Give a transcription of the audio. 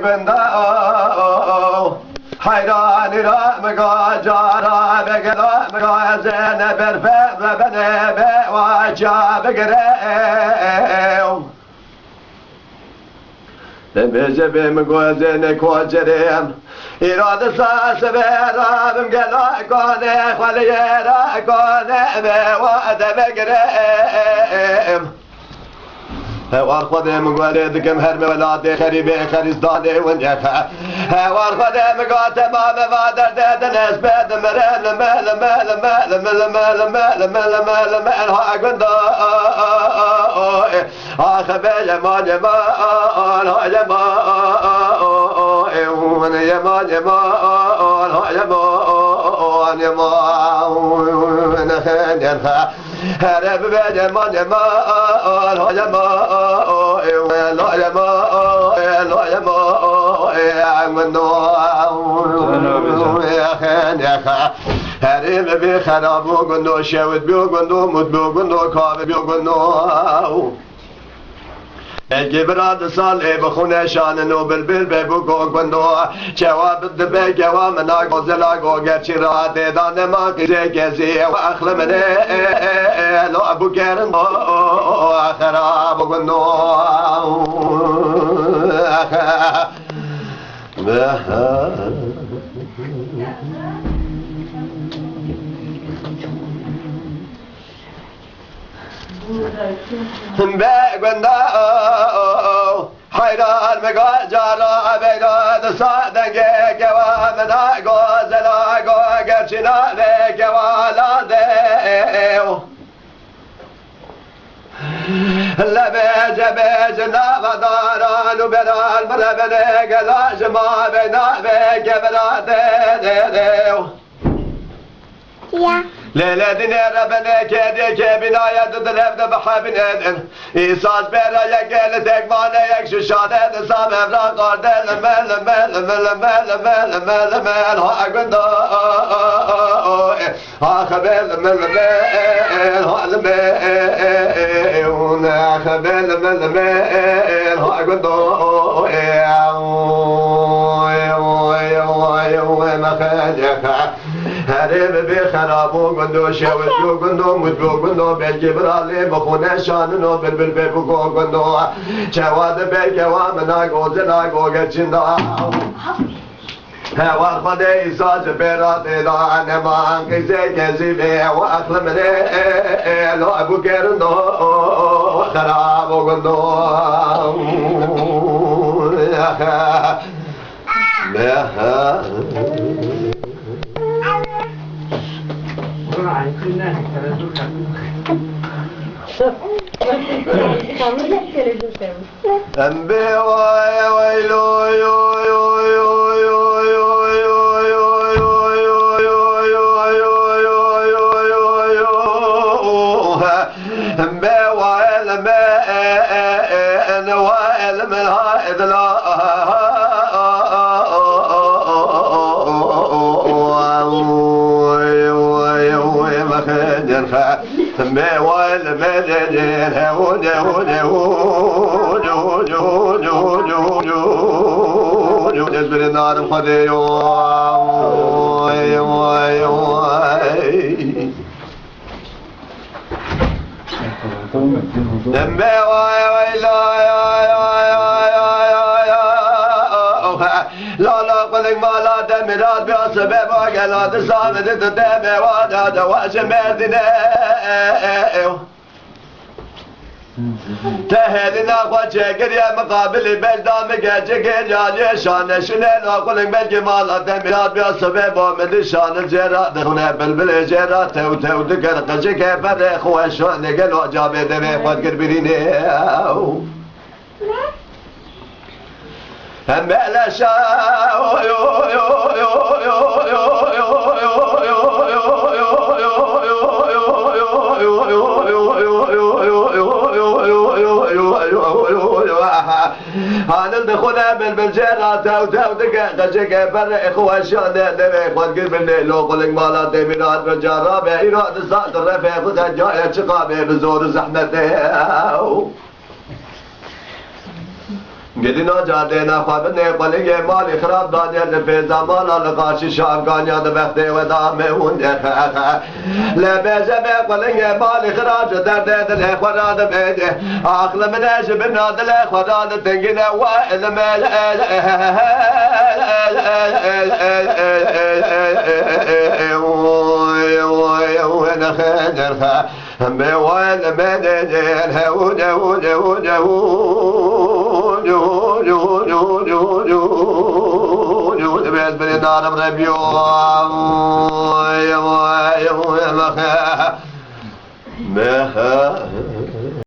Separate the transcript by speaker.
Speaker 1: بنده حیرانی را مگا جارا بگلا مگا زنه برفه و بنه به واجا بگره بمیجه بمگو زنه کجریم ایراد ساس برابم گلا کنه خلی را کنه به واده بگرم هوار خودم گوله دکم هر مولاد خریبه خریزدانه ونجفه هوار خودم گو تمام وادر دادن اسبد مرل مل مل مل مل مل مل مل مل مل ها گندو آخه به یمان یمان ها یمان یمان یمان ها یمان یمان نخندن هرب به یمان یمان ها یمان لا یمان لا یمان هرب به خراب و گندو شود بیو گندو مد بیو گندو کاب بیو گندو اگه براد ساله بخونه شان نو بلبل بگو گندو جواب دبه گوا منا گزلا گو گرچی را دیدان ما کزه گزی و اخل منه لو ابو کرن خراب گندو بگنده حیران مگا جارا بیداد سادنگه گوا منا گوزلا گو گرچینا ده گوا لاده لبیج بیج نافداران و بران مربنه گلاش ما بینا بگه براده ده ده لیله دینه ربنه کدی که بینایت دلفت بحبین ادن ایساس برا یک گل تکمانه یک ششاده دسام افران قارده لمل لمل لمل لمل لمل لمل ها گندو ها خبر لمل لمل ها لمل ها خبر لمل لمل ها گندو هرب به خرابو گندو شود بیو گندو مد بیو گندو بلگی برالی بخونه شاننو بلبل بگو گندو چواد بلگی وامنا گوزلا گو گرچنده هوار خود ایساز برات دان من کسی کسی به و اخل منه لو ابو کرندو خرابو گندو أنبي ويلو يو يو يو يو يو يو يو يو أنبي ويل ما ويل من هايد لا ما ويل مدين هود هود هود هود هود هود هود هود يزبل النار الخدي دمبي ويلا لا لا قلق ما لا دمرات بأسباب وقلات صامت تدمي واداد واشمردنا تهدنا خوشكر يا مقابل بلدان مجاجكر يا شان شنين وقلق بالجمال دمرات بأسباب ومن شان الجرات دخنا بلبل جرات تو دكر قشك فرق وشان قلوا جابي دمي خود قربيني هم لا شاء يو يو يو يو هذا الدخول بالجيرة تو دقة قشك فرق إخوة شان دمي خود قربيني لو قلق مالا دميرات بجارة إيراد الصاد الرفع خدها جاية شقابي بزور زحمته گلینا جادینا خواب نقلی مالی خراب دانیل به زمان لقاش شامگانیا دبخته و دامه اون لبزه بقلی مالی خراج درد دل خوراد بیده عقل من اجب نادل خوراد تنگین و علم بوال بدن هود هود هود هود بس بردارم ربيو يا